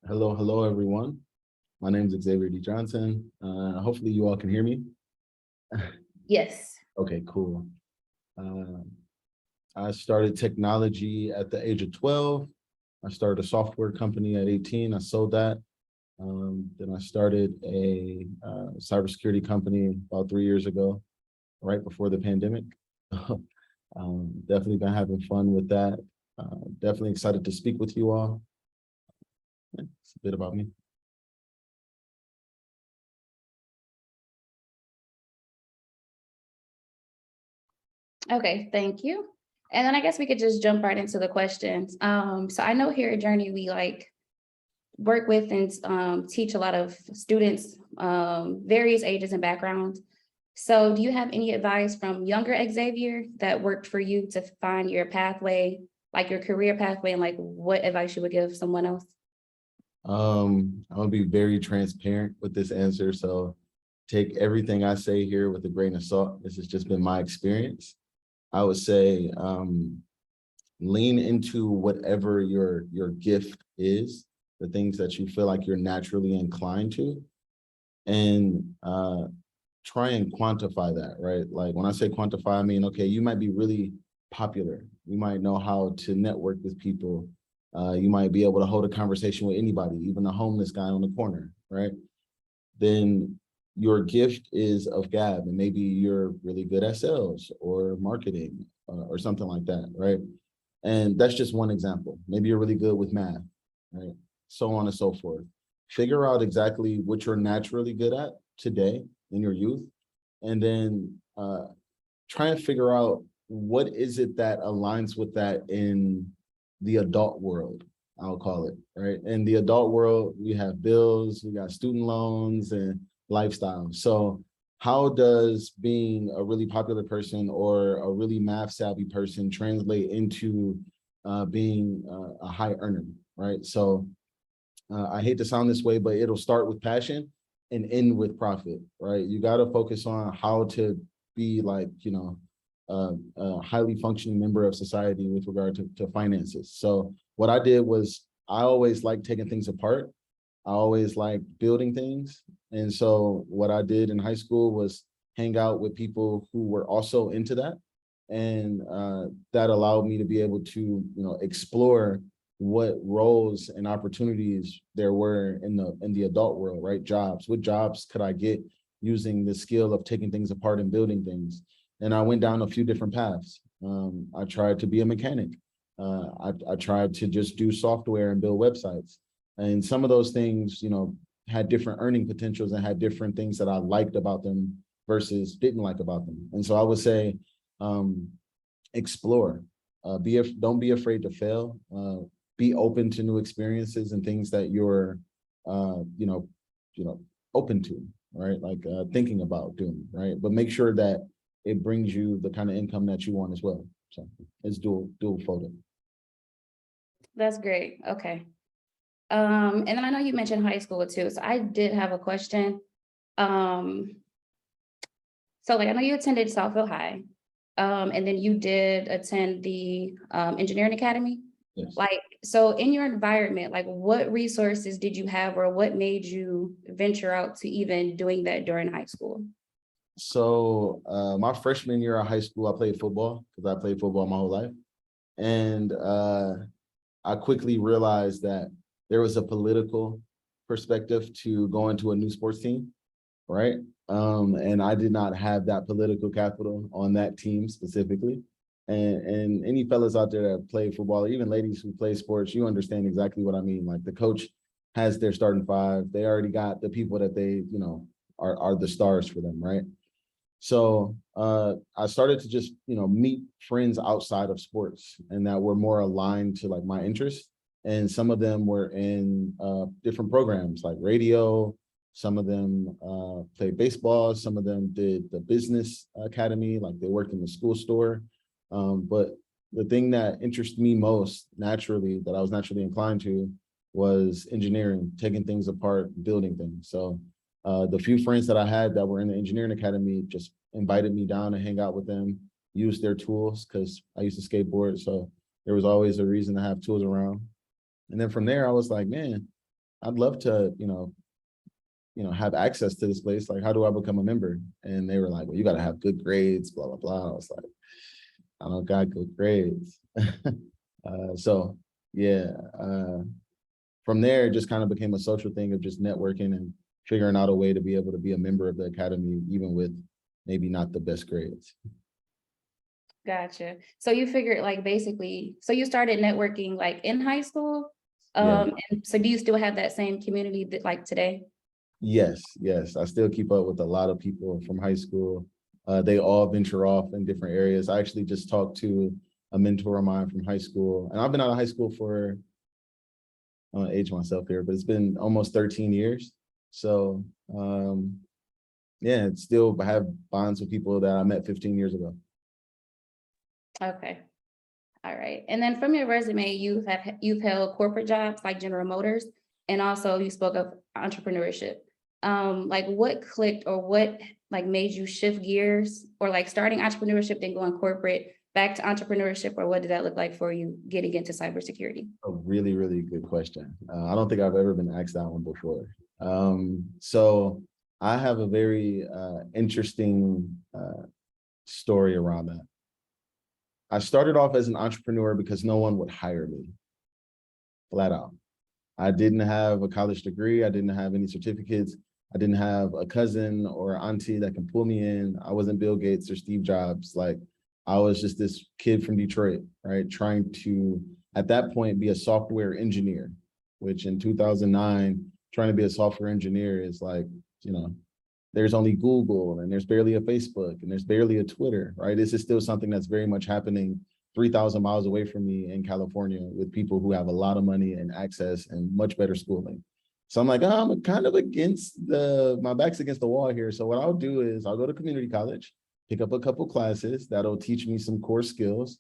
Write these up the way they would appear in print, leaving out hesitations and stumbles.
Hello, everyone. My name is Xavier D. Johnson. Hopefully you all can hear me. Yes. Okay, cool. Uh, I started technology at the age of 12. I started a software company at 18. I sold that. Then I started a cybersecurity company about 3 years ago, right before the pandemic. Definitely been having fun with that. Definitely excited to speak with you all. It's a bit about me. Okay, thank you. And then I guess we could just jump right into the questions. So I know here at Journey, we work with and teach a lot of students, various ages and backgrounds. So do you have any advice from younger Xavier that worked for you to find your pathway, like your career pathway, and like what advice you would give someone else? I'm gonna be very transparent with this answer. So take everything I say here with a grain of salt. This has just been my experience. I would say lean into whatever your gift is, the things that you feel like you're naturally inclined to, and try and quantify that, right? Like when I say quantify, I mean, okay, you might be really popular. You might know how to network with people. You might be able to hold a conversation with anybody, even a homeless guy on the corner, right? Then your gift is of gab, and maybe you're really good at sales or marketing or something like that, right? And that's just one example. Maybe you're really good with math, right? So on and so forth. Figure out exactly what you're naturally good at today in your youth, and then try and figure out what is it that aligns with that in the adult world, I'll call it, right? In the adult world, we have bills, we got student loans and lifestyle. So how does being a really popular person or a really math savvy person translate into being a high earner, right? So I hate to sound this way, but it'll start with passion and end with profit, right? You got to focus on how to be like, a highly functioning member of society with regard to finances. So what I did was I always liked taking things apart. I always liked building things. And so what I did in high school was hang out with people who were also into that. And that allowed me to be able to, explore what roles and opportunities there were in the adult world, right? Jobs. What jobs could I get using the skill of taking things apart and building things? And I went down a few different paths. I tried to be a mechanic. I tried to just do software and build websites. And some of those things, had different earning potentials and had different things that I liked about them versus didn't like about them. And so I would say, explore. Don't be afraid to fail. Be open to new experiences and things that you're, open to, right? Like thinking about doing, right? But make sure that it brings you the kind of income that you want as well. So it's dual folded. That's great. Okay. And then I know you mentioned high school too. So I did have a question. Um, so like I know you attended Southfield High, and then you did attend the engineering academy. Yes. Like, so in your environment, like what resources did you have or what made you venture out to even doing that during high school? So my freshman year of high school, I played football because I played football my whole life. And I quickly realized that there was a political perspective to going to a new sports team, right? And I did not have that political capital on that team specifically. And any fellas out there that play football, even ladies who play sports, you understand exactly what I mean. Like the coach has their starting five. They already got the people that they, are the stars for them, right? So I started to just, meet friends outside of sports and that were more aligned to like my interests. And some of them were in different programs like radio. Some of them played baseball. Some of them did the business academy, like they worked in the school store. But the thing that interested me most naturally, that I was naturally inclined to, was engineering, taking things apart, building things. So the few friends that I had that were in the engineering academy just invited me down to hang out with them, use their tools because I used to skateboard. So there was always a reason to have tools around. And then from there, I was like, man, I'd love to, have access to this place. Like, how do I become a member? And they were like, well, you got to have good grades, blah, blah, blah. I was like, I don't got good grades. So yeah, from there, it just kind of became a social thing of just networking and figuring out a way to be able to be a member of the academy, even with maybe not the best grades. Gotcha. So you figured like basically, so you started networking like in high school? Yeah. And so do you still have that same community that like today? Yes, yes. I still keep up with a lot of people from high school. They all venture off in different areas. I actually just talked to a mentor of mine from high school, and I've been out of high school for, I don't age myself here, but it's been almost 13 years. So yeah, it's still have bonds with people that I met 15 years ago. Okay. All right. And then from your resume, you've held corporate jobs like General Motors, and also you spoke of entrepreneurship. Like what clicked or what like made you shift gears or like starting entrepreneurship, then going corporate back to entrepreneurship, or what did that look like for you getting into cybersecurity? A really, really good question. I don't think I've ever been asked that one before. So I have a very interesting story around that. I started off as an entrepreneur because no one would hire me, flat out. I didn't have a college degree. I didn't have any certificates. I didn't have a cousin or auntie that can pull me in. I wasn't Bill Gates or Steve Jobs. Like, I was just this kid from Detroit, right? Trying to, at that point, be a software engineer, which in 2009, trying to be a software engineer is like, there's only Google and there's barely a Facebook and there's barely a Twitter, right? This is still something that's very much happening 3,000 miles away from me in California with people who have a lot of money and access and much better schooling. So I'm like, oh, I'm kind of my back's against the wall here. So what I'll do is I'll go to community college, pick up a couple classes that'll teach me some core skills,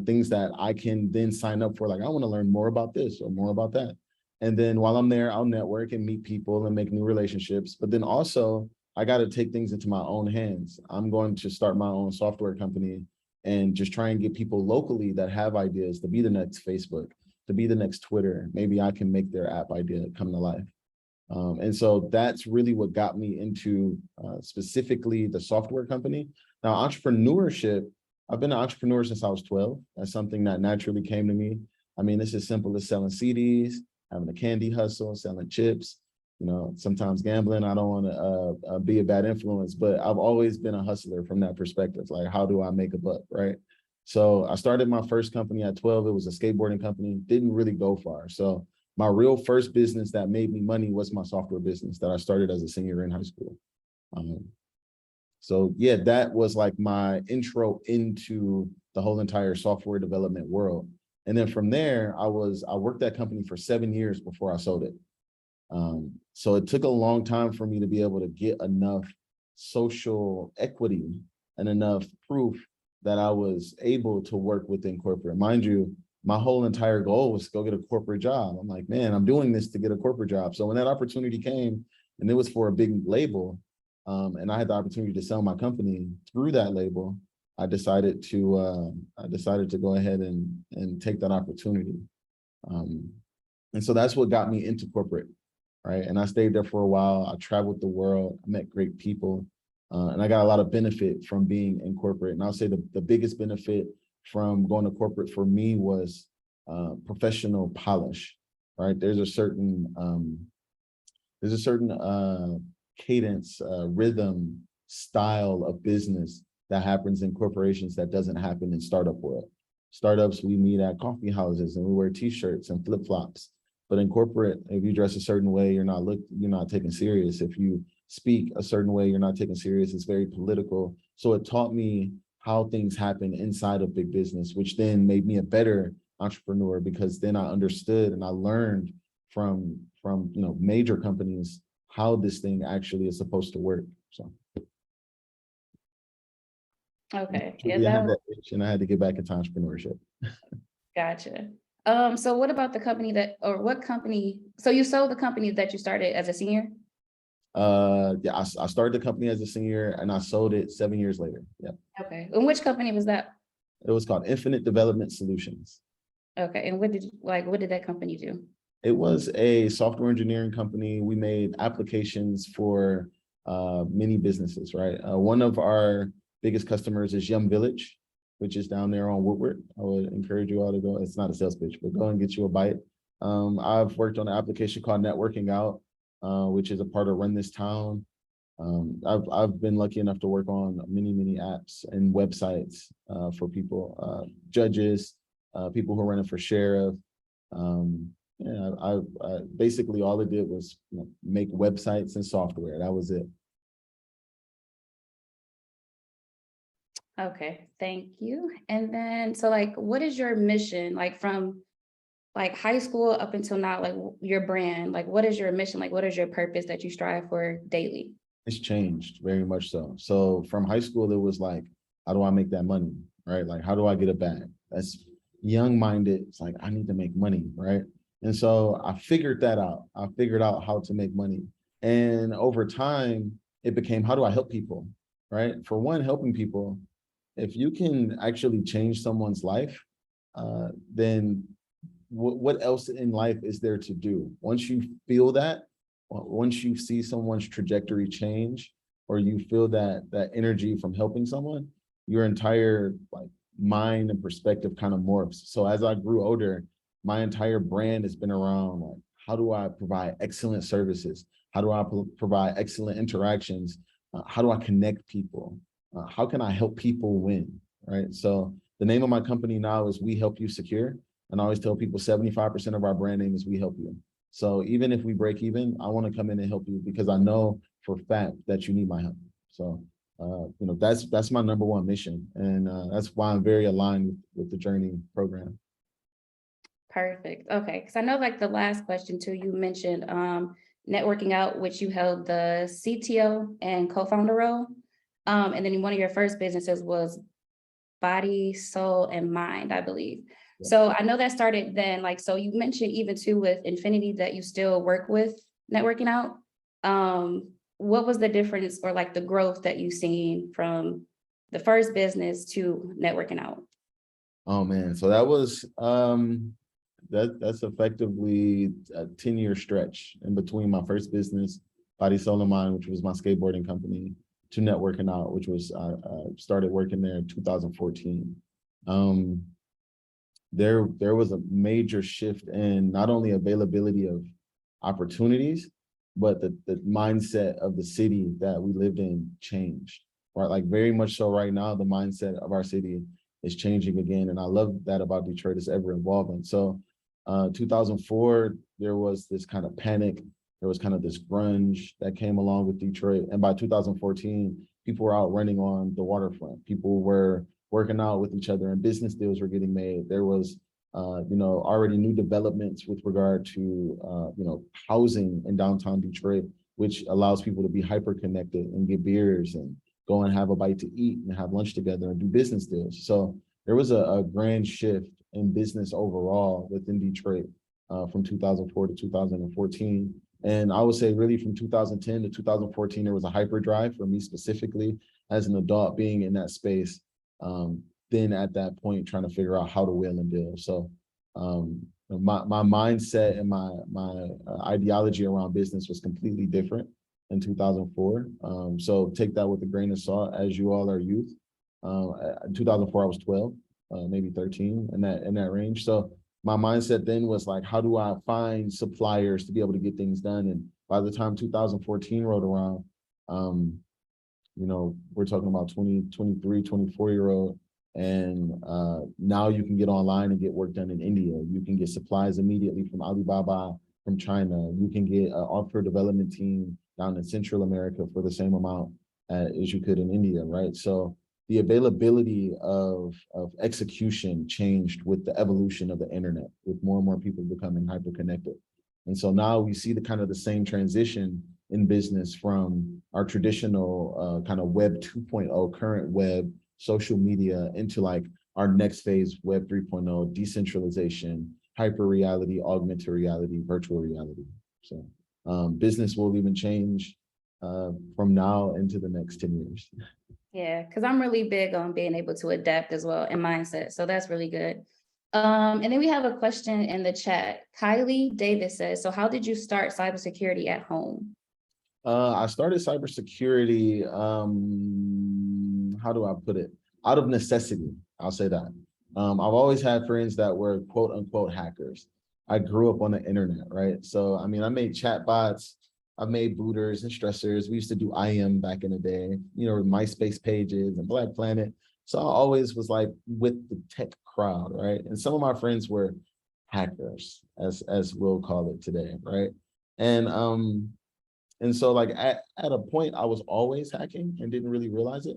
things that I can then sign up for. Like, I want to learn more about this or more about that. And then while I'm there, I'll network and meet people and make new relationships. But then also, I got to take things into my own hands. I'm going to start my own software company and just try and get people locally that have ideas to be the next Facebook, to be the next Twitter. Maybe I can make their app idea come to life. And so that's really what got me into specifically the software company. Now, entrepreneurship, I've been an entrepreneur since I was 12. That's something that naturally came to me. I mean, it's as simple as selling CDs, having a candy hustle, selling chips, sometimes gambling. I don't want to be a bad influence, but I've always been a hustler from that perspective. Like, how do I make a buck, right? So I started my first company at 12. It was a skateboarding company, didn't really go far. So my real first business that made me money was my software business that I started as a senior in high school. So yeah, that was like my intro into the whole entire software development world. And then from there, I worked that company for 7 years before I sold it. So it took a long time for me to be able to get enough social equity and enough proof that I was able to work within corporate. Mind you, my whole entire goal was to go get a corporate job. I'm like, man, I'm doing this to get a corporate job. So when that opportunity came, and it was for a big label, and I had the opportunity to sell my company through that label, I decided to go ahead and take that opportunity. And so that's what got me into corporate, right? And I stayed there for a while. I traveled the world. I met great people. And I got a lot of benefit from being in corporate. And I'll say the biggest benefit from going to corporate for me was professional polish, right? There's a certain cadence, rhythm, style of business that happens in corporations that doesn't happen in startup world. Startups, we meet at coffee houses and we wear t-shirts and flip-flops. But in corporate, if you dress a certain way, you're not taken serious. If you speak a certain way, you're not taken serious. It's very political. So it taught me how things happen inside of big business, which then made me a better entrepreneur because then I understood and I learned from major companies how this thing actually is supposed to work. So Okay. I had that itch and I had to get back into entrepreneurship. Gotcha. So what about the company what company, so you sold the company that you started as a senior? Yeah, I started the company as a senior and I sold it 7 years later. Yeah. Okay. And which company was that? It was called Infinite Development Solutions. Okay, and what did that company do? It was a software engineering company. We made applications for many businesses, right? One of our biggest customers is Yum Village, which is down there on Woodward. I would encourage you all to go. It's not a sales pitch, but go and get you a bite. I've worked on an application called Networking Out, which is a part of Run This Town. I've been lucky enough to work on many apps and websites for people, judges, people who are running for sheriff. Yeah, I basically all it did was make websites and software. That was it. Okay, thank you. And then, so like, what is your mission, like from like high school up until now, like your brand, like what is your mission? Like, what is your purpose that you strive for daily? It's changed very much so. So from high school, it was like, how do I make that money, right? Like, how do I get a bag? That's young minded. It's like, I need to make money, right? And so I figured that out. I figured out how to make money. And over time, it became, how do I help people, right? For one, helping people, if you can actually change someone's life, then what else in life is there to do? Once you feel that, once you see someone's trajectory change, or you feel that energy from helping someone, your entire like mind and perspective kind of morphs. So as I grew older, my entire brand has been around like, how do I provide excellent services? How do I provide excellent interactions? How do I connect people? How can I help people win? Right. So the name of my company now is We Help You Secure. And I always tell people 75% of our brand name is We Help You. So even if we break even, I want to come in and help you because I know for a fact that you need my help. So, that's my number one mission. And that's why I'm very aligned with the Journey program. Perfect. Okay, because I know like the last question too, you mentioned networking out, which you held the CTO and co-founder role. And then one of your first businesses was Body, Soul, and Mind, I believe. Yeah. So I know that started then, like, so you mentioned even too with Infinity that you still work with networking out. What was the difference or like the growth that you've seen from the first business to networking out? Oh man, so that was that's effectively a 10-year stretch in between my first business, Body Soul and Mind, which was my skateboarding company, to Networking Out, which was I started working there in 2014. There was a major shift in not only availability of opportunities, but the mindset of the city that we lived in changed, right? Like very much so right now, the mindset of our city is changing again. And I love that about Detroit, it's ever evolving. So 2004, there was this kind of panic. There was kind of this grunge that came along with Detroit. And by 2014, people were out running on the waterfront. People were working out with each other and business deals were getting made. There was, already new developments with regard to, housing in downtown Detroit, which allows people to be hyper connected and get beers and go and have a bite to eat and have lunch together and do business deals. So there was a grand shift in business overall within Detroit from 2004 to 2014. And I would say really from 2010 to 2014, there was a hyperdrive for me specifically as an adult being in that space. Then at that point, trying to figure out how to wheel and deal. So my mindset and my ideology around business was completely different in 2004. So take that with a grain of salt as you all are youth. In 2004, I was 12, maybe 13 in that range. So my mindset then was like, how do I find suppliers to be able to get things done? And by the time 2014 rolled around, we're talking about 20, 23, 24-year-old. And now you can get online and get work done in India. You can get supplies immediately from Alibaba, from China. You can get an offshore development team down in Central America for the same amount as you could in India, right? So the availability of execution changed with the evolution of the internet, with more and more people becoming hyper-connected. And so now we see the same transition in business from our traditional kind of web 2.0, current web, social media, into like our next phase, web 3.0, decentralization, hyper reality, augmented reality, virtual reality. So business will even change from now into the next 10 years. Yeah, because I'm really big on being able to adapt as well in mindset. So that's really good. And then we have a question in the chat. Kylie Davis says, so how did you start cybersecurity at home? I started cybersecurity, how do I put it? Out of necessity, I'll say that. I've always had friends that were quote unquote hackers. I grew up on the internet, right? So, I mean, I made chatbots, I've made booters and stressors. We used to do IM back in the day, you know, MySpace pages and Black Planet. So I always was like with the tech crowd, right? And some of my friends were hackers, as we'll call it today, right? And and so like at a point, I was always hacking and didn't really realize it.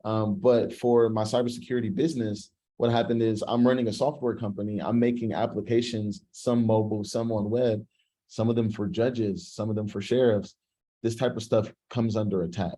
But for my cybersecurity business, what happened is I'm running a software company. I'm making applications, some mobile, some on web, some of them for judges, some of them for sheriffs. This type of stuff comes under attack.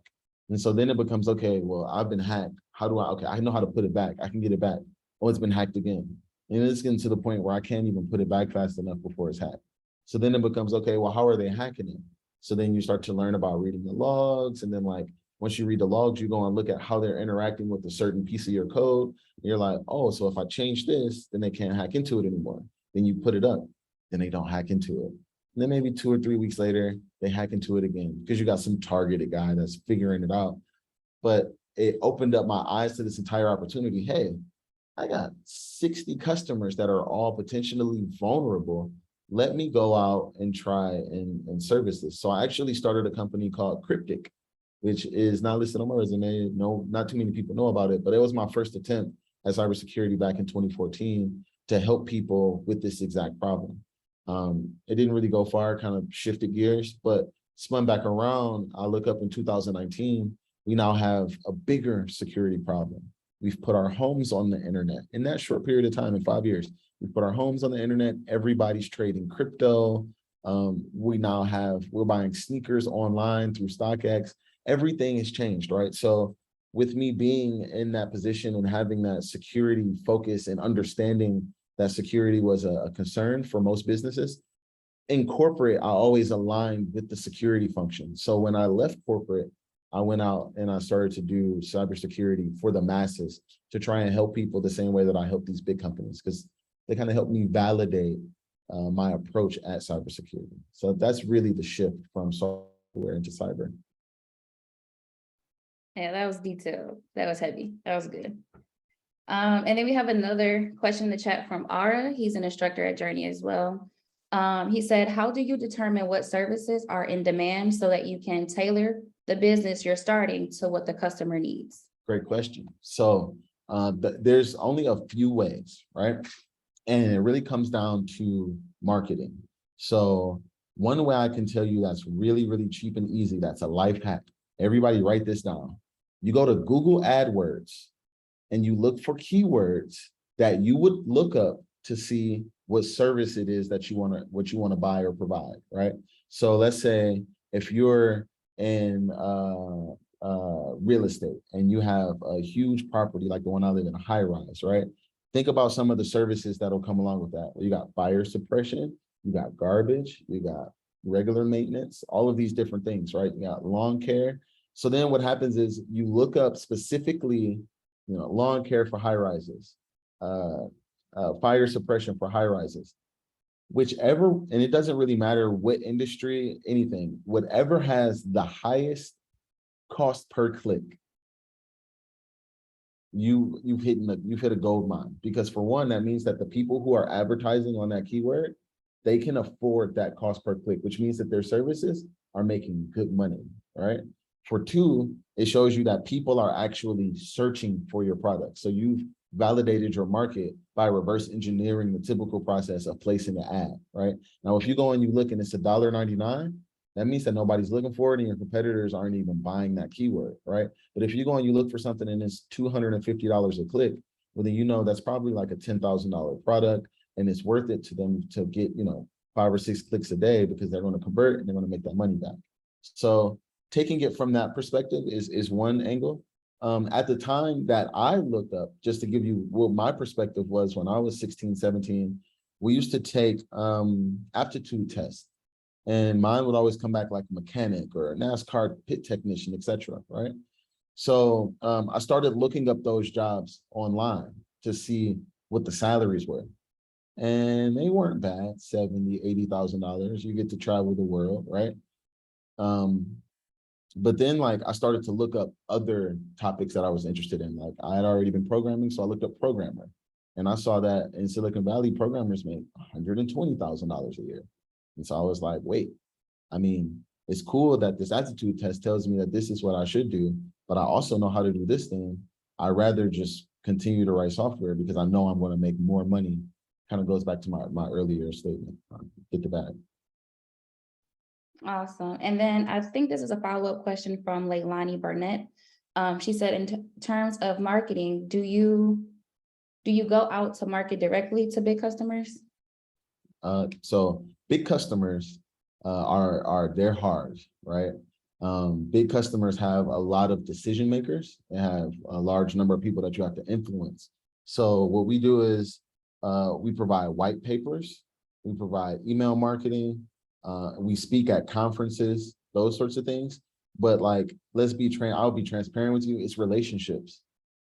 And so then it becomes, okay, well, I've been hacked. How do I, okay, I know how to put it back. I can get it back. Oh, it's been hacked again. And it's getting to the point where I can't even put it back fast enough before it's hacked. So then it becomes, okay, well, how are they hacking it? So then you start to learn about reading the logs. And then like, once you read the logs, you go and look at how they're interacting with a certain piece of your code. And you're like, oh, so if I change this, then they can't hack into it anymore. Then you put it up, then they don't hack into it. And then maybe 2 or 3 weeks later, they hack into it again because you got some targeted guy that's figuring it out. But it opened up my eyes to this entire opportunity. Hey, I got 60 customers that are all potentially vulnerable. Let me go out and try and service this. So I actually started a company called Cryptic, which is not listed on my resume. No, not too many people know about it, but it was my first attempt at cybersecurity back in 2014 to help people with this exact problem. It didn't really go far, kind of shifted gears, but spun back around. I look up in 2019, we now have a bigger security problem. We've put our homes on the internet in that short period of time, in 5 years. We put our homes on the internet. Everybody's trading crypto. We're buying sneakers online through StockX. Everything has changed, right? So with me being in that position and having that security focus and understanding that security was a concern for most businesses, in corporate, I always aligned with the security function. So when I left corporate, I went out and I started to do cybersecurity for the masses to try and help people the same way that I help these big companies, because they kind of helped me validate my approach at cybersecurity. So that's really the shift from software into cyber. Yeah, that was detailed. That was heavy. That was good. And then we have another question in the chat from Ara. He's an instructor at Journey as well. He said, how do you determine what services are in demand so that you can tailor the business you're starting to what the customer needs? Great question. So there's only a few ways, right? And it really comes down to marketing. So one way I can tell you that's really, really cheap and easy, that's a life hack. Everybody write this down. You go to Google AdWords and you look for keywords that you would look up to see what service it is that you want to buy or provide, right? So let's say if you're in real estate and you have a huge property like the one I live in, a high rise, right? Think about some of the services that'll come along with that. You got fire suppression, you got garbage, you got regular maintenance, all of these different things, right? You got lawn care. So then what happens is you look up specifically, lawn care for high rises, fire suppression for high rises, whichever, and it doesn't really matter what industry, anything, whatever has the highest cost per click, you've hit a gold mine. Because for one, that means that the people who are advertising on that keyword, they can afford that cost per click, which means that their services are making good money, right? For two, it shows you that people are actually searching for your product. So you've validated your market by reverse engineering the typical process of placing an ad, right? Now, if you go and you look and it's $1.99, that means that nobody's looking for it and your competitors aren't even buying that keyword, right? But if you go and you look for something and it's $250 a click, well, then you know that's probably like a $10,000 product and it's worth it to them to get, 5 or 6 clicks a day because they're going to convert and they're going to make that money back. So taking it from that perspective is one angle. At the time that I looked up, just to give you what my perspective was when I was 16, 17, we used to take aptitude tests. And mine would always come back like a mechanic or a NASCAR pit technician, etc. Right? So I started looking up those jobs online to see what the salaries were. and they weren't bad, $70,000, $80,000. You get to travel the world, right? Um, but then like I started to look up other topics that I was interested in. Like I had already been programming, so I looked up programmer. And I saw that in Silicon Valley, programmers make $120,000 a year. And so I was like, wait, I mean, it's cool that this aptitude test tells me that this is what I should do, but I also know how to do this thing. I'd rather just continue to write software because I know I'm going to make more money. Kind of goes back to my earlier statement. Get the bag. Awesome. And then I think this is a follow-up question from Leilani Burnett. She said, in terms of marketing, do you go out to market directly to big customers? So big customers are they're hard, right? Big customers have a lot of decision makers. They have a large number of people that you have to influence. So what we do is we provide white papers, we provide email marketing, we speak at conferences, those sorts of things. But like, I'll be transparent with you. It's relationships.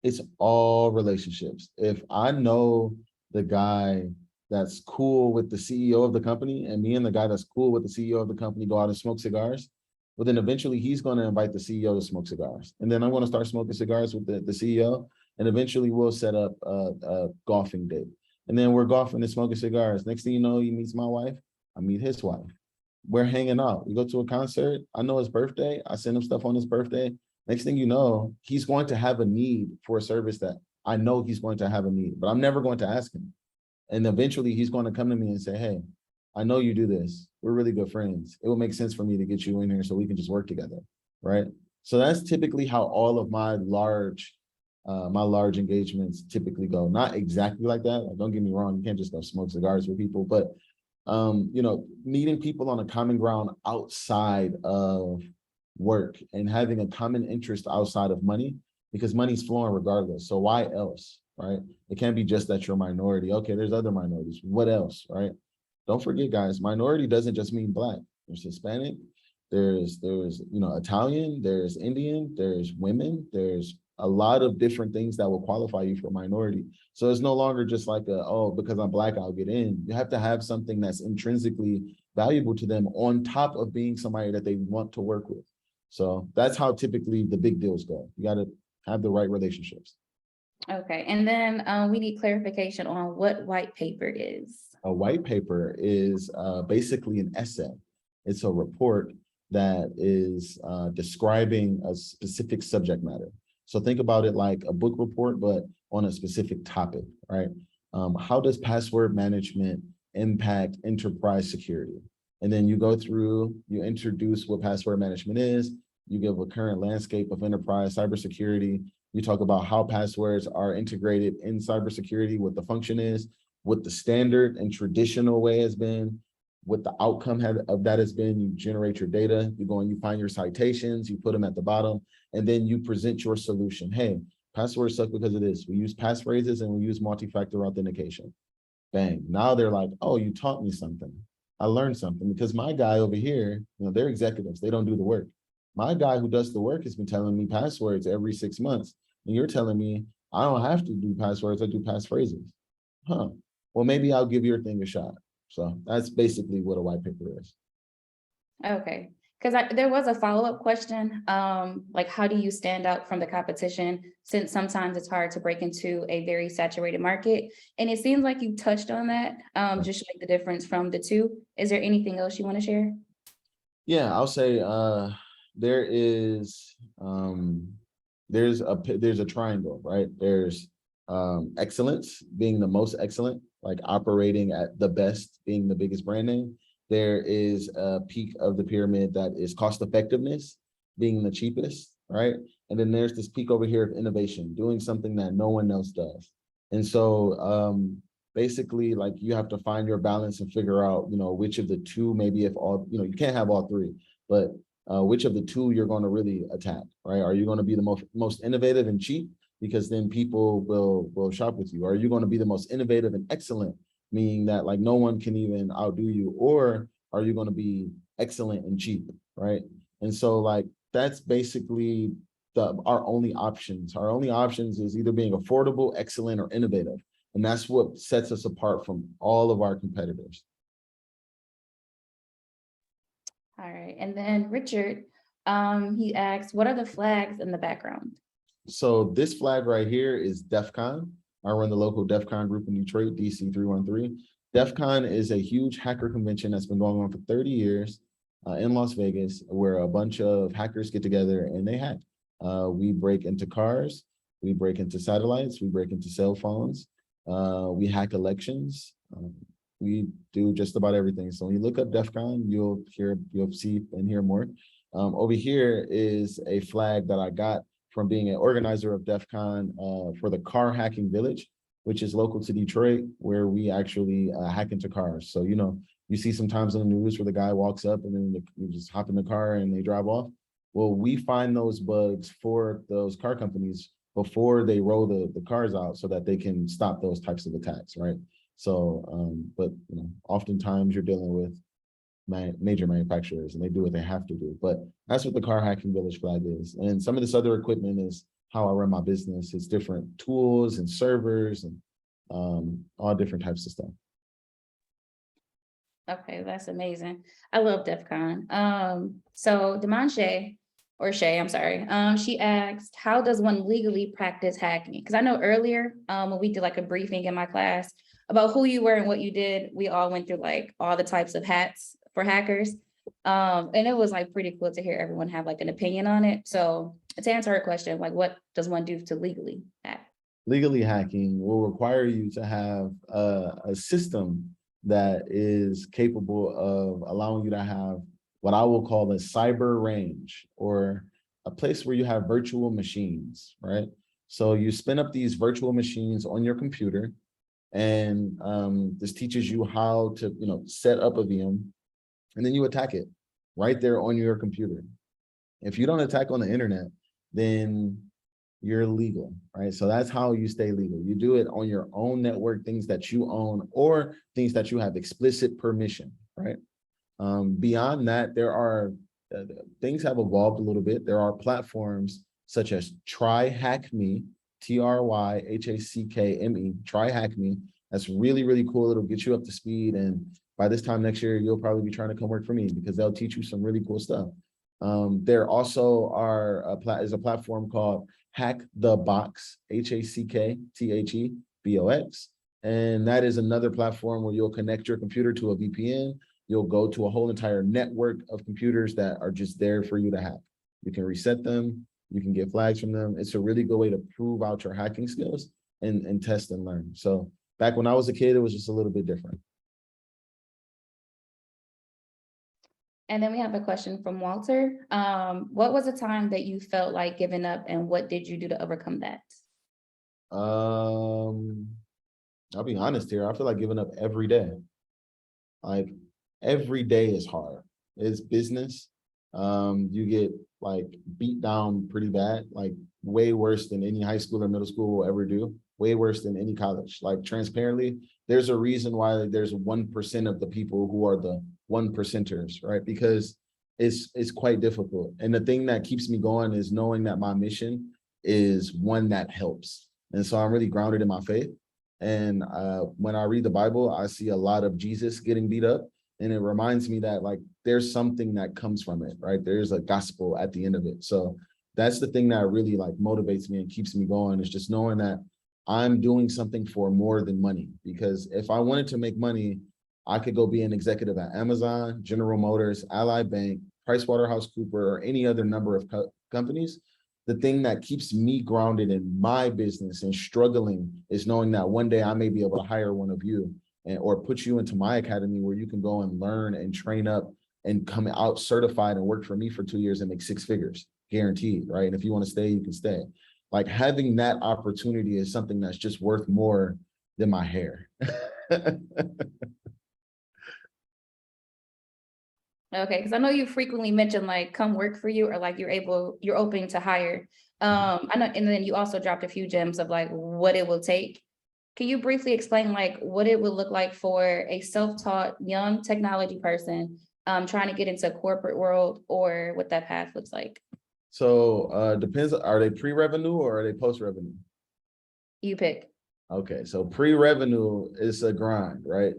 It's all relationships. If I know the guy that's cool with the CEO of the company, and me and the guy that's cool with the CEO of the company go out and smoke cigars, well, then eventually he's going to invite the CEO to smoke cigars. And then I'm going to start smoking cigars with the CEO. And eventually we'll set up a golfing date. And then we're golfing and smoking cigars. Next thing you know, he meets my wife. I meet his wife. We're hanging out. We go to a concert. I know his birthday. I send him stuff on his birthday. Next thing you know, he's going to have a need for a service that I know he's going to have a need, but I'm never going to ask him. And eventually he's going to come to me and say, hey, I know you do this. We're really good friends. It will make sense for me to get you in here so we can just work together, right? So that's typically how all of my large engagements typically go. Not exactly like that. Like, don't get me wrong, you can't just go smoke cigars with people, but meeting people on a common ground outside of work and having a common interest outside of money, because money's flowing regardless. So why else, right? It can't be just that you're a minority. Okay, there's other minorities. What else, right? Don't forget, guys, minority doesn't just mean Black. There's Hispanic, there's Italian, there's Indian, there's women, there's a lot of different things that will qualify you for minority. So it's no longer just like because I'm Black, I'll get in. You have to have something that's intrinsically valuable to them on top of being somebody that they want to work with. So that's how typically the big deals go. You got to have the right relationships. Okay, and then we need clarification on what white paper is. A white paper is basically an essay. It's a report that is describing a specific subject matter. So think about it like a book report, but on a specific topic, right? How does password management impact enterprise security? And then you go through, you introduce what password management is, you give a current landscape of enterprise cybersecurity, you talk about how passwords are integrated in cybersecurity, what the function is, what the standard and traditional way has been, what the outcome of that has been. You generate your data, you go and you find your citations, you put them at the bottom, and then you present your solution. Hey, passwords suck because of this. We use passphrases and we use multi-factor authentication. Bang. Now they're like, oh, you taught me something. I learned something, because my guy over here, they're executives. They don't do the work. My guy who does the work has been telling me passwords every 6 months. And you're telling me I don't have to do passwords, I do passphrases. Huh. Well, maybe I'll give your thing a shot. So that's basically what a white paper is. Okay, because there was a follow-up question, like how do you stand out from the competition, since sometimes it's hard to break into a very saturated market? And it seems like you touched on that, just like the difference from the two. Is there anything else you want to share? Yeah, I'll say there's a triangle, right? There's excellence, being the most excellent, like operating at the best, being the biggest brand name. There is a peak of the pyramid that is cost effectiveness, being the cheapest, right? And then there's this peak over here of innovation, doing something that no one else does. And so basically, like, you have to find your balance and figure out, which of the two, maybe if all, you can't have all three, but which of the two you're going to really attack, right? Are you going to be the most innovative and cheap? Because then people will shop with you. Are you going to be the most innovative and excellent, meaning that like no one can even outdo you? Or are you going to be excellent and cheap, right? And so like that's basically our only options. Our only options is either being affordable, excellent, or innovative. And that's what sets us apart from all of our competitors. All right, and then Richard, he asks, what are the flags in the background? So this flag right here is DEF CON. I run the local DEF CON group in Detroit, DC 313. DEF CON is a huge hacker convention that's been going on for 30 years in Las Vegas, where a bunch of hackers get together and they hack. We break into cars, we break into satellites, we break into cell phones, we hack elections. We do just about everything. So when you look up DEF CON, you'll see and hear more. Over here is a flag that I got from being an organizer of DEF CON for the Car Hacking Village, which is local to Detroit, where we actually hack into cars. So, you know, you see sometimes in the news where the guy walks up and then you just hop in the car and they drive off. Well, we find those bugs for those car companies before they roll the cars out so that they can stop those types of attacks, right? So, but you know, oftentimes you're dealing with major manufacturers and they do what they have to do. But that's what the Car Hacking Village flag is. And some of this other equipment is how I run my business. It's different tools and servers and all different types of stuff. Okay, that's amazing. I love DEF CON. So Demonche, or Shay, I'm sorry. She asked, how does one legally practice hacking? Because I know earlier, when we did like a briefing in my class about who you were and what you did, we all went through like all the types of hats for hackers. And it was like pretty cool to hear everyone have like an opinion on it. So to answer her question, like what does one do to legally hack? Legally hacking will require you to have a system that is capable of allowing you to have what I will call a cyber range, or a place where you have virtual machines, right? So you spin up these virtual machines on your computer, and this teaches you how to, you know, set up a VM, and then you attack it right there on your computer. If you don't attack on the internet, then you're legal, right? So that's how you stay legal. You do it on your own network, things that you own, or things that you have explicit permission, right? Beyond that, there are things have evolved a little bit. There are platforms such as TryHackMe, TryHackme, TryHackMe. That's really, really cool. It'll get you up to speed. And by this time next year, you'll probably be trying to come work for me because they'll teach you some really cool stuff. There also is a platform called Hack the Box, HackThebox. And that is another platform where you'll connect your computer to a VPN. You'll go to a whole entire network of computers that are just there for you to hack. You can reset them. You can get flags from them. It's a really good way to prove out your hacking skills and test and learn. So back when I was a kid, it was just a little bit different. And then we have a question from Walter. What was a time that you felt like giving up and what did you do to overcome that? I'll be honest here. I feel like giving up every day. Like every day is hard. It's business. You get like beat down pretty bad, like way worse than any high school or middle school will ever do, way worse than any college. Like transparently, there's a reason why there's 1% of the people who are the 1%ers, right? Because it's quite difficult. And the thing that keeps me going is knowing that my mission is one that helps. And so I'm really grounded in my faith. And when I read the Bible, I see a lot of Jesus getting beat up. And it reminds me that like there's something that comes from it, right? There's a gospel at the end of it. So that's the thing that really like motivates me and keeps me going, is just knowing that I'm doing something for more than money. Because if I wanted to make money, I could go be an executive at Amazon, General Motors, Ally Bank, PricewaterhouseCoopers, or any other number of companies. The thing that keeps me grounded in my business and struggling is knowing that one day I may be able to hire one of you or put you into my academy where you can go and learn and train up and come out certified and work for me for 2 years and make 6 figures, guaranteed, right? And if you want to stay, you can stay. Like having that opportunity is something that's just worth more than my hair. Okay, because I know you frequently mention like come work for you or like you're open to hire. I know, and then you also dropped a few gems of like what it will take. Can you briefly explain like what it would look like for a self-taught young technology person trying to get into corporate world, or what that path looks like? So depends, are they pre-revenue or are they post-revenue? You pick. Okay, so pre-revenue is a grind, right?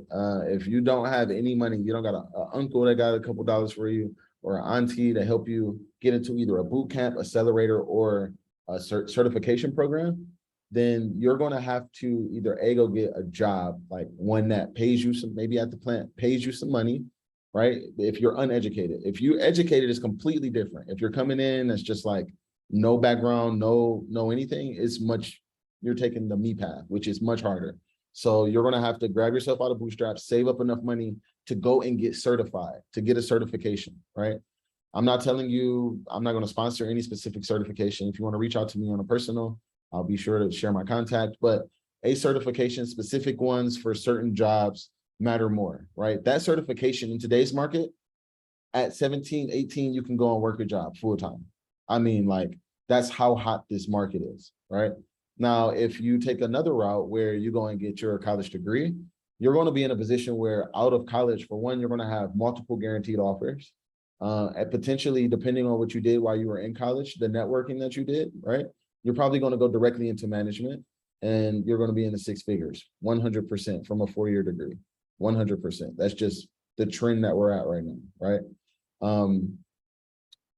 If you don't have any money, you don't got a uncle that got a couple dollars for you, or an auntie to help you get into either a boot camp, accelerator, or a certification program, then you're going to have to either A, go get a job, like one that pays you some, maybe at the plant, pays you some money, right? If you're uneducated. If you're educated, it's completely different. If you're coming in, it's just like no background, no anything, it's much, you're taking the me path, which is much harder. So you're going to have to grab yourself out of bootstraps, save up enough money to go and get certified, to get a certification, right? I'm not telling you, I'm not going to sponsor any specific certification. If you want to reach out to me on a personal, I'll be sure to share my contact, but a certification, specific ones for certain jobs matter more, right? That certification in today's market, at 17, 18, you can go and work a job full time. I mean, like, that's how hot this market is, right? Now, if you take another route where you go and get your college degree, you're going to be in a position where out of college, for one, you're going to have multiple guaranteed offers. And potentially, depending on what you did while you were in college, the networking that you did, right? You're probably going to go directly into management, and you're going to be in the six figures, 100% from a 4-year degree, 100%. That's just the trend that we're at right now, right?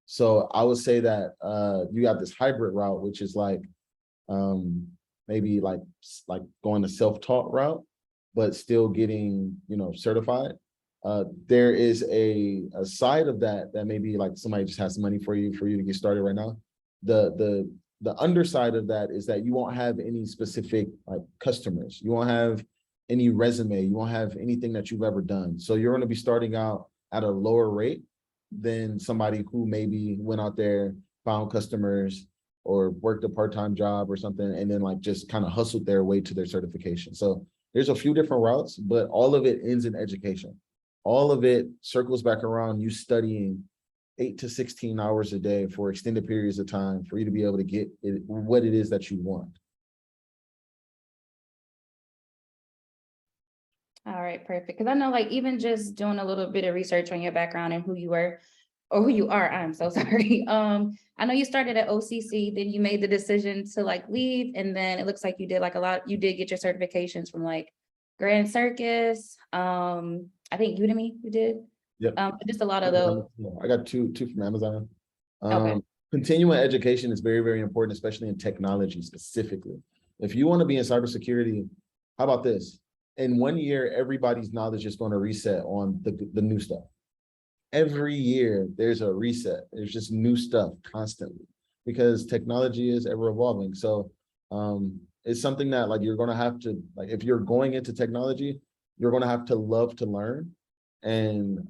So I would say that you have this hybrid route, which is like maybe like going the self-taught route, but still getting, certified. There is a side of that maybe like somebody just has some money for you to get started right now. The underside of that is that you won't have any specific like customers. You won't have any resume. You won't have anything that you've ever done. So you're going to be starting out at a lower rate than somebody who maybe went out there, found customers, or worked a part-time job or something, and then like just kind of hustled their way to their certification. So there's a few different routes, but all of it ends in education. All of it circles back around you studying 8 to 16 hours a day for extended periods of time for you to be able to get what it is that you want. All right, perfect. Because I know, like, even just doing a little bit of research on your background and who you were, or who you are, I'm so sorry. I know you started at OCC, then you made the decision to like leave, and then it looks like you did like a lot. You did get your certifications from like Grand Circus. I think Udemy you did. Yep. Just a lot of those. I got two from Amazon. Okay. Continuing education is very, very important, especially in technology specifically. If you want to be in cybersecurity, how about this? In 1 year, everybody's knowledge is going to reset on the new stuff. Every year, there's a reset. There's just new stuff constantly because technology is ever evolving. So it's something that like you're going to have to, like, if you're going into technology, you're going to have to love to learn and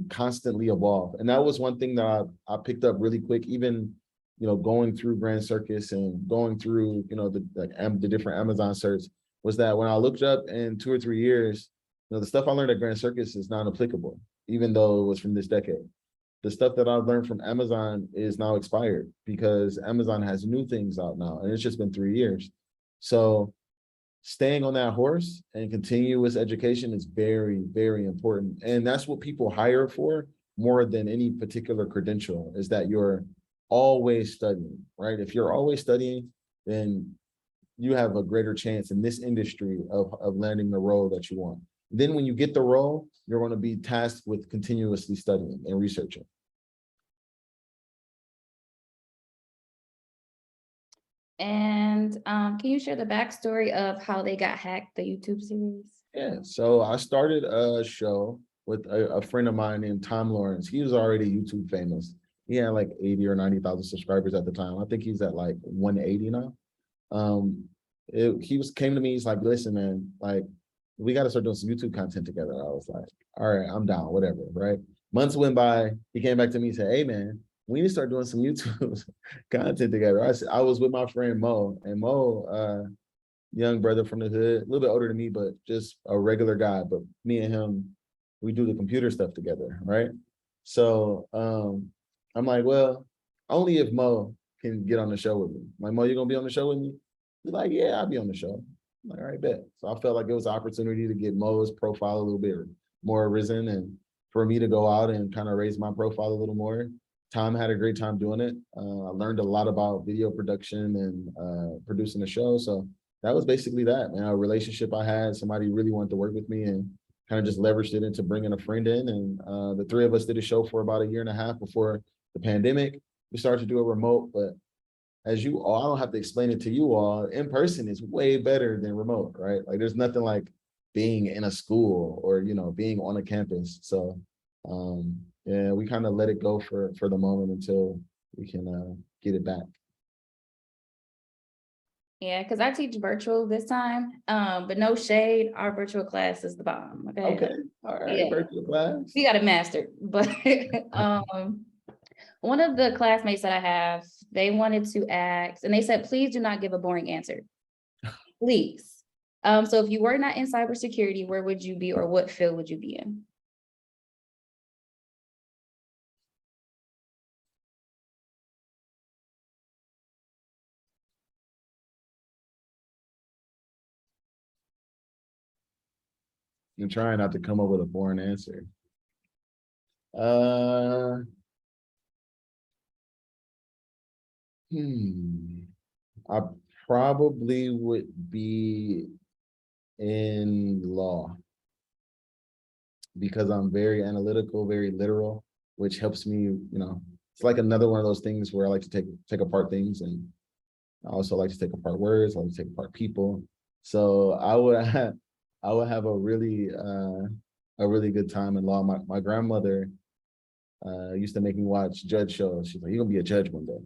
constantly evolve. And that was one thing that I picked up really quick, even, going through Grand Circus and going through, the different Amazon certs, was that when I looked up in 2 or 3 years, the stuff I learned at Grand Circus is non-applicable, even though it was from this decade. The stuff that I've learned from Amazon is now expired because Amazon has new things out now, and it's just been 3 years. So staying on that horse and continuous education is very, very important. And that's what people hire for more than any particular credential, is that you're always studying, right? If you're always studying, then you have a greater chance in this industry of landing the role that you want. Then when you get the role, you're going to be tasked with continuously studying and researching. And can you share the backstory of how they got hacked, the YouTube series? Yeah, so I started a show with a friend of mine named Tom Lawrence. He was already YouTube famous. He had like 80 or 90,000 subscribers at the time. I think he's at like 180 now. Came to me, he's like, listen, man, like, we got to start doing some YouTube content together. I was like, all right, I'm down, whatever, right? Months went by, he came back to me and said, hey, man, we need to start doing some YouTube content together. I was with my friend Mo, and Mo, young brother from the hood, a little bit older than me, but just a regular guy. But me and him, we do the computer stuff together, right? So I'm like, well, only if Mo can get on the show with me. I'm like, Mo, you gonna be on the show with me? He's like, yeah, I'll be on the show. I'm like, all right, bet. So I felt like it was an opportunity to get Mo's profile a little bit more risen, and for me to go out and kind of raise my profile a little more. Tom had a great time doing it. I learned a lot about video production and producing the show. So that was basically that, man. A relationship I had, somebody really wanted to work with me and kind of just leveraged it into bringing a friend in. And the three of us did a show for about a year and a half before the pandemic. We started to do a remote, but as you all, I don't have to explain it to you all, in person is way better than remote, right? Like there's nothing like being in a school or, being on a campus. So yeah, we kind of let it go for the moment until we can get it back. Yeah, because I teach virtual this time, but no shade, our virtual class is the bomb. Okay. Okay, all right, Yeah, virtual class. we got it mastered. But one of the classmates that I have, they wanted to ask, and they said, please do not give a boring answer. Please. So if you were not in cybersecurity, where would you be, or what field would you be in? I'm trying not to come up with a boring answer. Uh, I probably would be in law because I'm very analytical, very literal, which helps me, it's like another one of those things where I like to take apart things, and I also like to take apart words, I like to take apart people. So I would have a really good time in law. My grandmother used to make me watch judge shows. She's like, "You're gonna be a judge one day."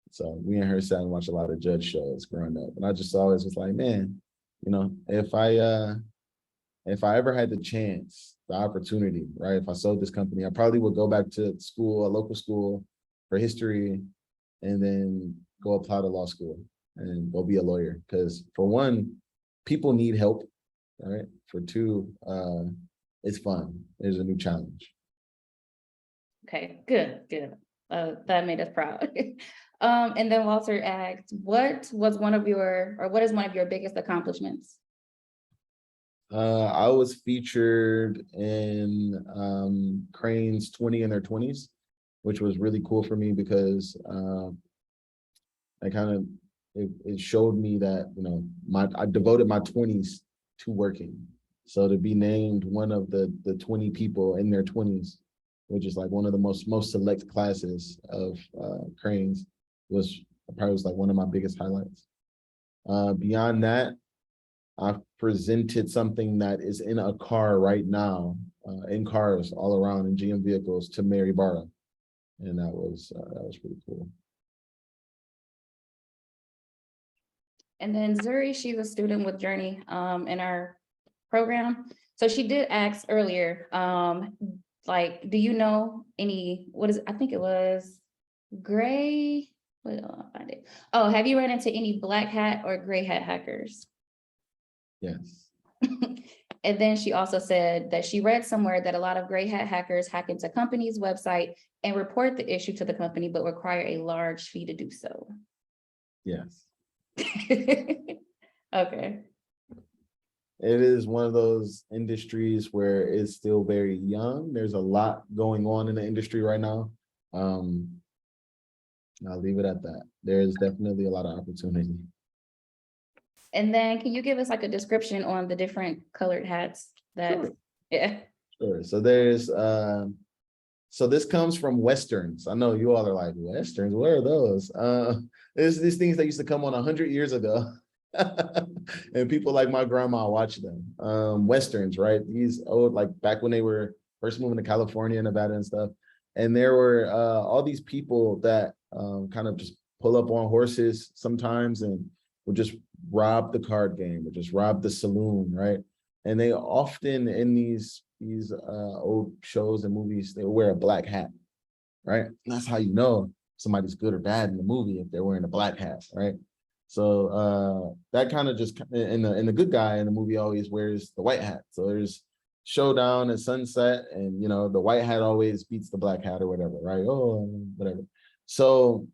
So me and her sat and watched a lot of judge shows growing up. And I just always was like, man, if I ever had the chance, the opportunity, right? If I sold this company, I probably would go back to school, a local school for history, and then go apply to law school and go be a lawyer. Because for one, people need help, right? For two, it's fun. There's a new challenge. Okay, good, good. That made us proud. And then Walter asked, what is one of your biggest accomplishments? I was featured in Crane's 20 in their 20s, which was really cool for me because I kind of it showed me that I devoted my 20s to working. So to be named one of the 20 people in their 20s, which is like one of the most select classes of Cranes, was like one of my biggest highlights. Beyond that, I've presented something that is in a car right now, in cars all around in GM vehicles to Mary Barra, and that was pretty cool. And then Zuri, she's a student with Journey in our program. So she did ask earlier, like, do you know any, I think it was gray, I'll find it. Oh, have you ran into any black hat or gray hat hackers? Yes. And then she also said that she read somewhere that a lot of gray hat hackers hack into companies' website and report the issue to the company, but require a large fee to do so. Yes. Okay. It is one of those industries where it's still very young. There's a lot going on in the industry right now. I'll leave it at that. There's definitely a lot of opportunity. And then can you give us like a description on the different colored hats that, Sure. Yeah. Sure. So so this comes from Westerns. I know you all are like, Westerns, what are those? There's these things that used to come on 100 years ago. And people like my grandma watch them. Westerns, right? These old, like back when they were first moving to California, Nevada and stuff. And there were all these people that kind of just pull up on horses sometimes and would just rob the card game or just rob the saloon, right? And they often in these old shows and movies, they wear a black hat, right? And that's how you know somebody's good or bad in the movie if they're wearing a black hat, right? So that kind of just in the good guy in the movie always wears the white hat. So there's showdown at sunset, and the white hat always beats the black hat or whatever, right? Oh, whatever. So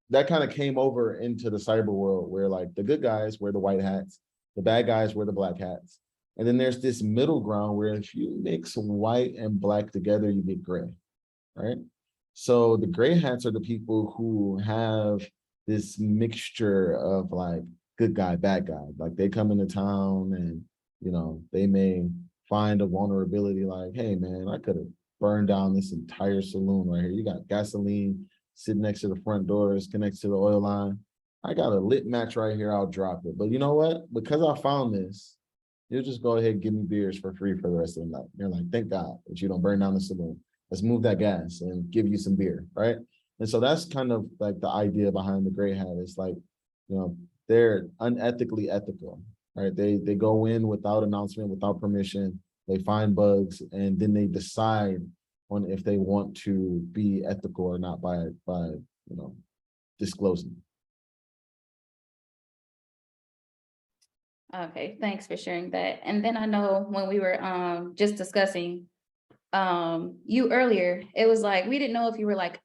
that kind of came over into the cyber world where like the good guys wear the white hats, the bad guys wear the black hats. And then there's this middle ground where if you mix white and black together, you get gray, right? So the gray hats are the people who have this mixture of like good guy, bad guy. Like they come into town and, they may find a vulnerability like, hey man, I could have burned down this entire saloon right here. You got gasoline sitting next to the front doors, connected to the oil line. I got a lit match right here. I'll drop it. But you know what? Because I found this, you'll just go ahead and give me beers for free for the rest of the night. You're like, thank God that you don't burn down the saloon. Let's move that gas and give you some beer, right? And so that's kind of like the idea behind the gray hat. It's like, they're unethically ethical, right? They go in without announcement, without permission, they find bugs, and then they decide on if they want to be ethical or not by disclosing. Okay, thanks for sharing that. And then I know when we were just discussing you earlier, it was like we didn't know if you were like,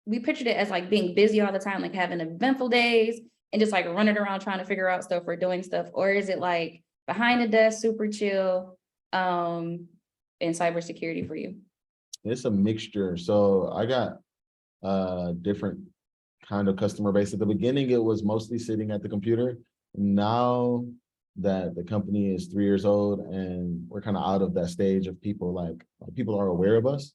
we pictured it as like being busy all the time, like having eventful days and just like running around trying to figure out stuff or doing stuff, or is it like behind the desk, super chill, in cybersecurity for you? It's a mixture. So I got different kind of customer base. At the beginning, it was mostly sitting at the computer. Now that the company is 3 years old and we're kind of out of that stage of people like people are aware of us,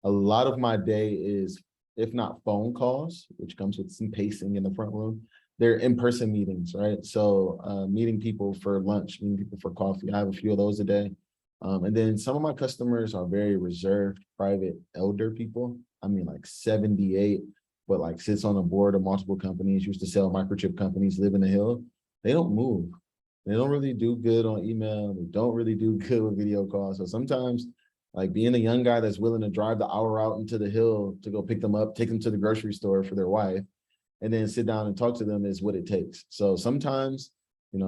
a lot of my day is, if not phone calls, which comes with some pacing in the front room, they're in-person meetings, right? So meeting people for lunch, meeting people for coffee. I have a few of those a day. And then some of my customers are very reserved, private elder people. I mean, like 78, but like sits on a board of multiple companies, used to sell microchip companies, live in the hill. They don't move. They don't really do good on email. They don't really do good with video calls. So sometimes, like being a young guy that's willing to drive the hour out into the hill to go pick them up, take them to the grocery store for their wife, and then sit down and talk to them is what it takes. So sometimes,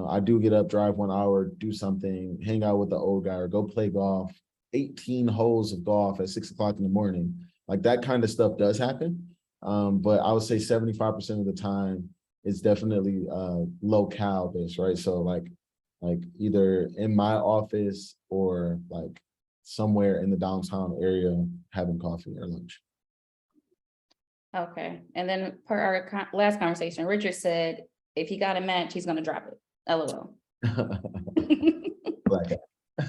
I do get up, drive 1 hour, do something, hang out with the old guy, or go play golf, 18 holes of golf at 6 o'clock in the morning. Like that kind of stuff does happen. But I would say 75% of the time, it's definitely locale based, right? So like either in my office or like somewhere in the downtown area having coffee or lunch. Okay, and then per our last conversation, Richard said if he got a match, he's gonna drop it. LOL. Like,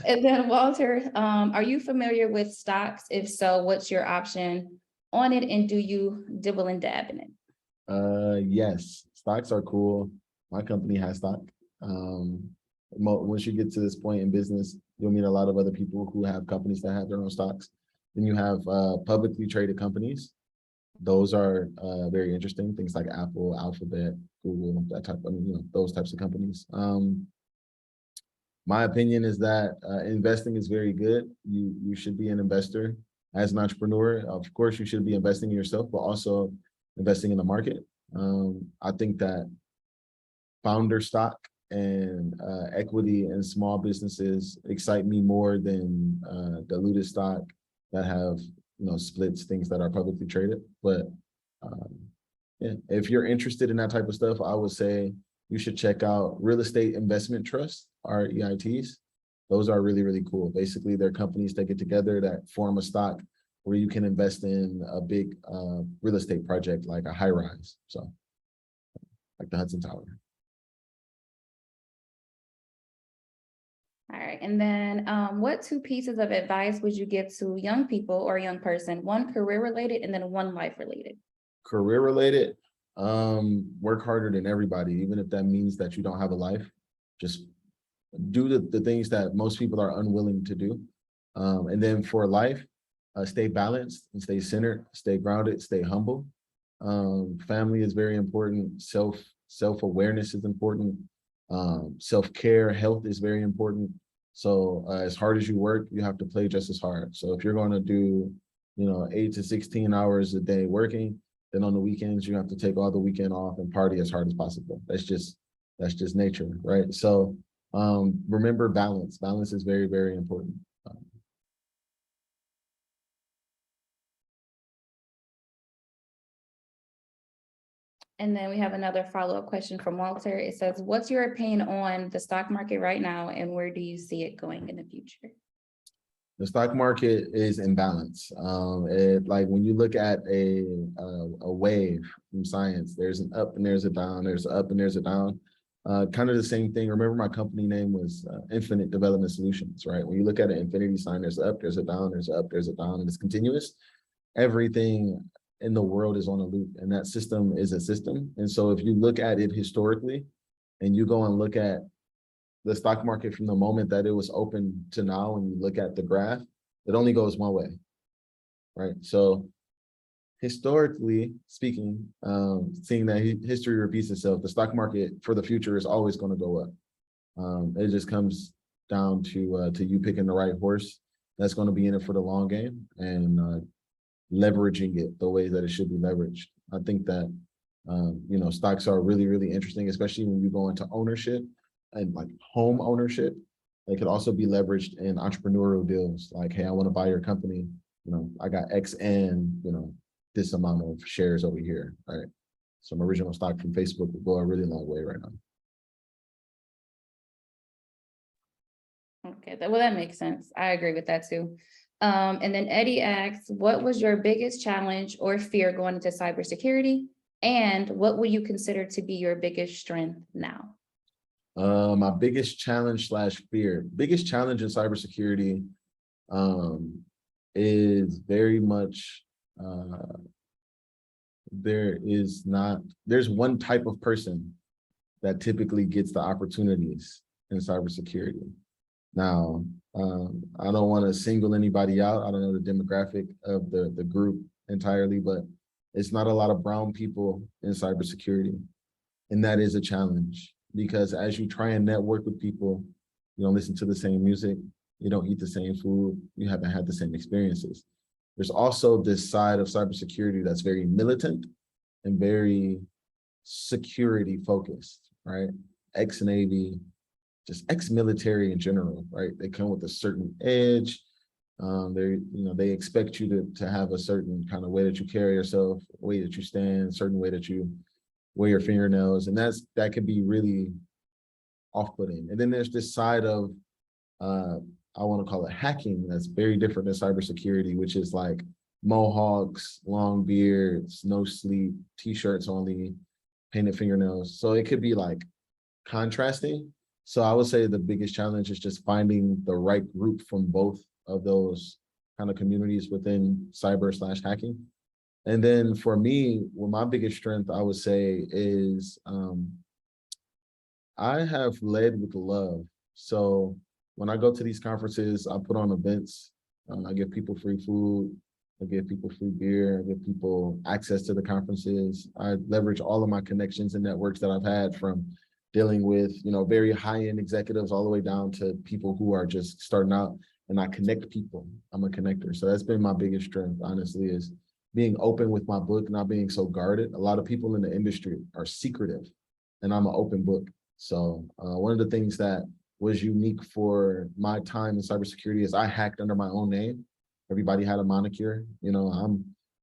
And then Walter, are you familiar with stocks? If so, what's your option on it, and do you dibble and dab in it? yes, stocks are cool. My company has stock. Once you get to this point in business, you'll meet a lot of other people who have companies that have their own stocks. Then you have publicly traded companies. Those are very interesting. Things like Apple, Alphabet, Google, that type of, those types of companies. My opinion is that investing is very good. You should be an investor as an entrepreneur. Of course, you should be investing in yourself, but also investing in the market. I think that founder stock and equity in small businesses excite me more than diluted stock that have splits, things that are publicly traded. But yeah, if you're interested in that type of stuff, I would say you should check out real estate investment trusts, REITs. Those are really, really cool. Basically, they're companies that get together that form a stock where you can invest in a big real estate project like a high rise. So like the Hudson Tower. All right, and then what 2 pieces of advice would you give to young people or a young person, one career related and then one life related? Career related, work harder than everybody, even if that means that you don't have a life. Just do the things that most people are unwilling to do. And then for life, stay balanced and stay centered, stay grounded, stay humble. Family is very important. Self-awareness is important. Self-care, health is very important. So as hard as you work, you have to play just as hard. So if you're going to do, 8 to 16 hours a day working, then on the weekends, you have to take all the weekend off and party as hard as possible. That's just nature, right? So remember balance. Balance is very, very important. And then we have another follow-up question from Walter. It says, what's your opinion on the stock market right now, and where do you see it going in the future? The stock market is in balance. Like when you look at a wave from science, there's an up and there's a down, there's an up and there's a down. Kind of the same thing. Remember, my company name was Infinite Development Solutions, right? When you look at an infinity sign, there's up, there's a down, there's up, there's a down, and it's continuous. Everything in the world is on a loop, and that system is a system. And so if you look at it historically, and you go and look at the stock market from the moment that it was open to now, and you look at the graph, it only goes one way, right? So historically speaking, seeing that history repeats itself, the stock market for the future is always going to go up. It just comes down to you picking the right horse that's going to be in it for the long game, and leveraging it the way that it should be leveraged. I think that stocks are really, really interesting, especially when you go into ownership and like home ownership. They could also be leveraged in entrepreneurial deals. Like, hey, I want to buy your company. I got X and this amount of shares over here, right? Some original stock from Facebook would go a really long way right now. Okay, well, that makes sense. I agree with that too. And then Eddie asks, what was your biggest challenge or fear going into cybersecurity? And what would you consider to be your biggest strength now? My biggest challenge / fear. Biggest challenge in cybersecurity is very much there's one type of person that typically gets the opportunities in cybersecurity. Now, I don't want to single anybody out. I don't know the demographic of the group entirely, but it's not a lot of brown people in cybersecurity. And that is a challenge, because as you try and network with people, you don't listen to the same music, you don't eat the same food, you haven't had the same experiences. There's also this side of cybersecurity that's very militant and very security focused, right? Ex-Navy, just ex-military in general, right? They come with a certain edge. They expect you to have a certain kind of way that you carry yourself, way that you stand, certain way that you wear your fingernails, and that could be really off-putting. And then there's this side of I want to call it hacking, that's very different than cybersecurity, which is like mohawks, long beards, no sleep, t-shirts only, painted fingernails. So it could be like contrasting. So I would say the biggest challenge is just finding the right group from both of those kind of communities within cyber / hacking. And then for me, well, my biggest strength, I would say, is I have led with love. So when I go to these conferences, I put on events. I give people free food. I give people free beer. I give people access to the conferences. I leverage all of my connections and networks that I've had, from dealing with, very high-end executives all the way down to people who are just starting out, and I connect people. I'm a connector. So that's been my biggest strength, honestly, is being open with my book, not being so guarded. A lot of people in the industry are secretive, and I'm an open book. So one of the things that was unique for my time in cybersecurity is I hacked under my own name. Everybody had a moniker.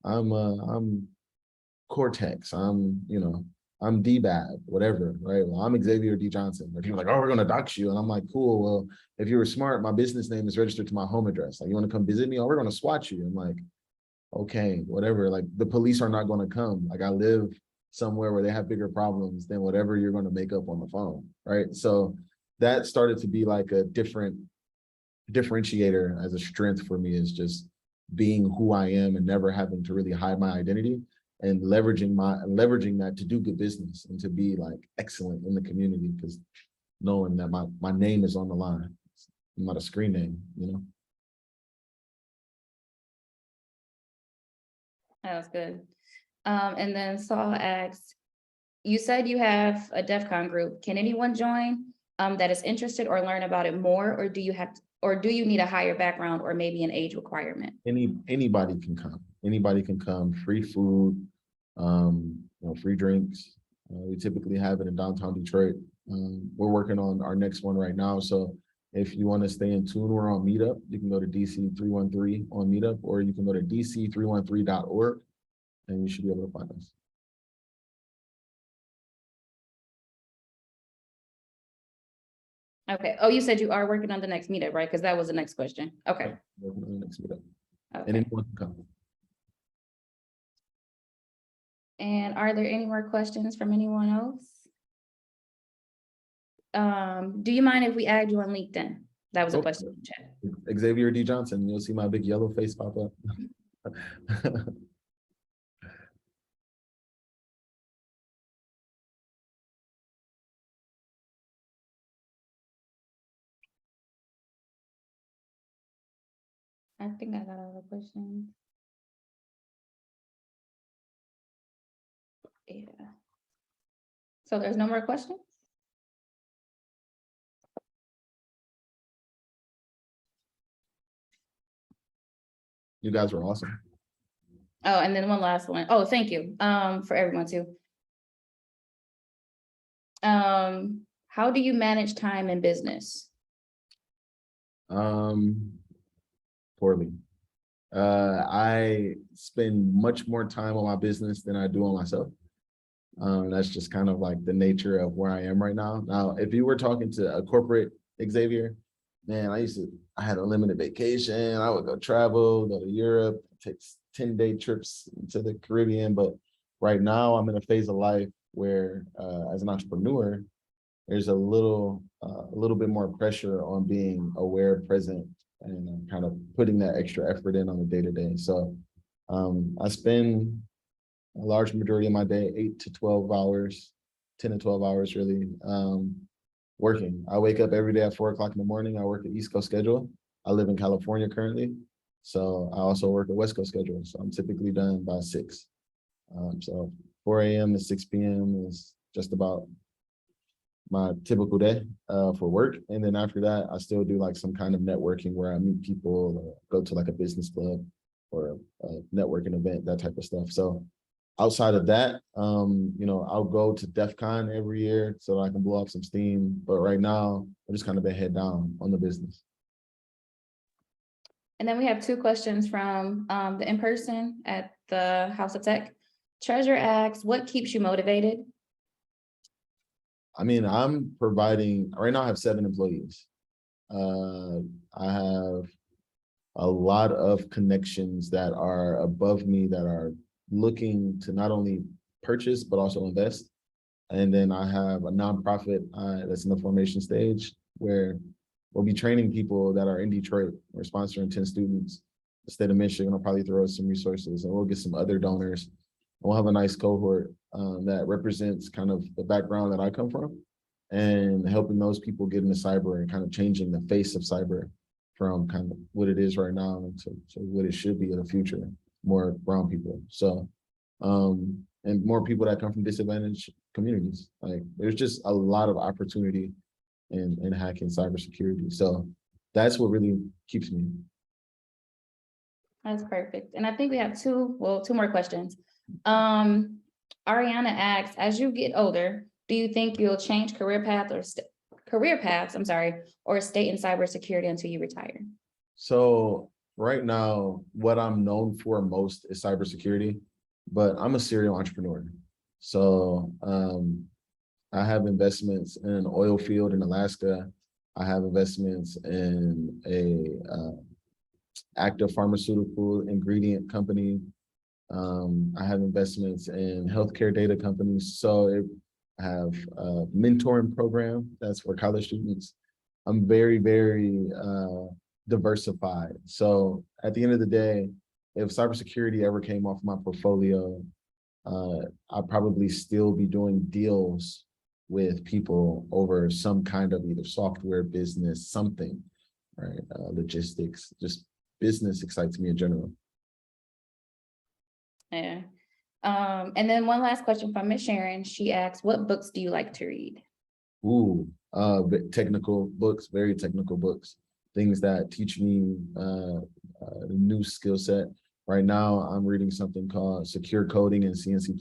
I'm Cortex. I'm D-Bab, whatever, right? Well, I'm Xavier D. Johnson. Like, people are like, oh, we're gonna dox you. And I'm like, cool, well, if you were smart, my business name is registered to my home address. Like, you wanna come visit me? Oh, we're gonna SWAT you. I'm like, okay, whatever. Like, the police are not gonna come. Like, I live somewhere where they have bigger problems than whatever you're gonna make up on the phone, right? So that started to be like a different differentiator as a strength for me, is just being who I am and never having to really hide my identity, and leveraging that to do good business and to be like excellent in the community, because knowing that my name is on the line. I'm not a screen name. That was good. And then Saul asks, you said you have a DEF CON group. Can anyone join that is interested or learn about it more, or do you need a higher background or maybe an age requirement? Anybody can come. Anybody can come. Free food, free drinks. We typically have it in downtown Detroit. We're working on our next one right now. So if you want to stay in tune, we're on Meetup. You can go to DC 313 on Meetup, or you can go to dc313.org, and you should be able to find us. Okay. Oh, you said you are working on the next meetup, right? Because that was the next question. Okay. Working on the next Meetup. Okay. And anyone can come. And are there any more questions from anyone else? Do you mind if we add you on LinkedIn? That was a Oh, question in the chat. Xavier D. Johnson, you'll see my big yellow face pop up. I think I got all the questions. Yeah. So there's no more questions? You guys were awesome. Oh, and then one last one. Oh, thank you, for everyone too. How do you manage time in business? Poorly. I spend much more time on my business than I do on myself. That's just kind of like the nature of where I am right now. Now, if you were talking to a corporate Xavier, man, I had a limited vacation. I would go travel, go to Europe, take 10-day trips to the Caribbean. But right now I'm in a phase of life where, as an entrepreneur, there's a little bit more pressure on being aware, present, and kind of putting that extra effort in on the day-to-day. So I spend a large majority of my day, 8 to 12 hours, 10 to 12 hours really, working. I wake up every day at 4 o'clock in the morning. I work the East Coast schedule. I live in California currently. So I also work a West Coast schedule. So I'm typically done by 6. So 4 a.m. to 6 p.m. is just about my typical day for work. And then after that, I still do like some kind of networking where I meet people, or go to like a business club or a networking event, that type of stuff. So outside of that, I'll go to DEF CON every year so I can blow off some steam. But right now, I'm just kind of been head down on the business. And then we have 2 questions from the in-person at the House of Tech. Treasure asks, what keeps you motivated? I mean, I'm providing, right now I have 7 employees. I have a lot of connections that are above me that are looking to not only purchase, but also invest. And then I have a nonprofit that's in the formation stage where we'll be training people that are in Detroit. We're sponsoring 10 students. The state of Michigan will probably throw us some resources, and we'll get some other donors. We'll have a nice cohort that represents kind of the background that I come from, and helping those people get into cyber and kind of changing the face of cyber from kind of what it is right now to what it should be in the future, more brown people. So, and more people that come from disadvantaged communities. Like there's just a lot of opportunity in hacking cybersecurity. So that's what really keeps me. That's perfect. And I think we have 2 more questions. Ariana asks, as you get older, do you think you'll change career paths, or stay in cybersecurity until you retire? So right now, what I'm known for most is cybersecurity, but I'm a serial entrepreneur. So I have investments in an oil field in Alaska. I have investments in a active pharmaceutical ingredient company. I have investments in healthcare data companies. So I have a mentoring program that's for college students. I'm very, very diversified. So at the end of the day, if cybersecurity ever came off my portfolio, I'd probably still be doing deals with people over some kind of either software business, something, right? Logistics, just business excites me in general. Yeah. And then one last question from Miss Sharon. She asks, what books do you like to read? Ooh, technical books, very technical books, things that teach me a new skill set. Right now, I'm reading something called Secure Coding in C and C++.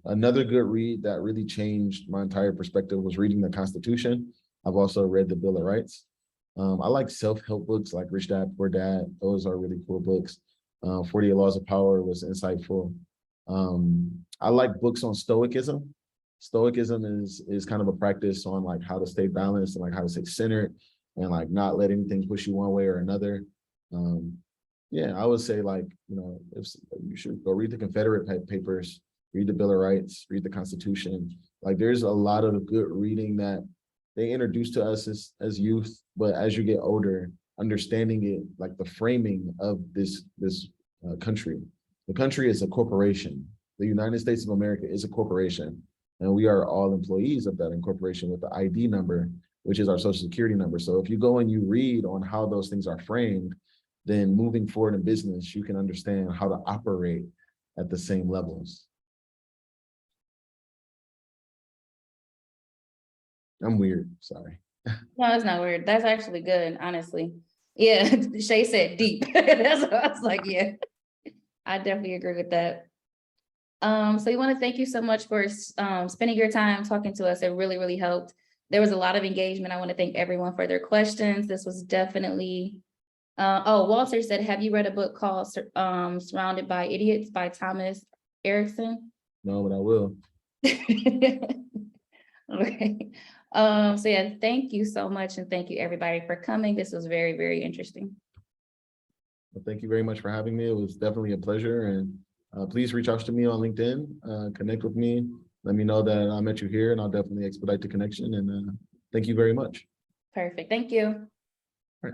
Another good read that really changed my entire perspective was reading the Constitution. I've also read the Bill of Rights. I like self-help books like Rich Dad, Poor Dad. Those are really cool books. 48 Laws of Power was insightful. I like books on Stoicism. Stoicism is kind of a practice on like how to stay balanced and like how to stay centered and like not let anything push you one way or another. Yeah, I would say like, if you should go read the Confederate papers. read the Bill of Rights, read the Constitution. Like there's a lot of good reading that they introduce to us as youth, but as you get older, understanding it, like the framing of this country. The country is a corporation. The United States of America is a corporation, and we are all employees of that incorporation with the ID number, which is our social security number. So if you go and you read on how those things are framed, then moving forward in business, you can understand how to operate at the same levels. I'm weird, sorry. No, it's not weird. That's actually good, honestly. Yeah, Shay said deep. That's what I was like, yeah, I definitely agree with that. So we want to thank you so much for spending your time talking to us. It really, really helped. There was a lot of engagement. I want to thank everyone for their questions. This was definitely, oh, Walter said, have you read a book called Surrounded by Idiots by Thomas Erickson? No, but I will. Okay. So yeah, thank you so much. And thank you everybody for coming. This was very, very interesting. Well, thank you very much for having me. It was definitely a pleasure. And please reach out to me on LinkedIn, connect with me. Let me know that I met you here, and I'll definitely expedite the connection. And thank you very much. Perfect. Thank you. All right.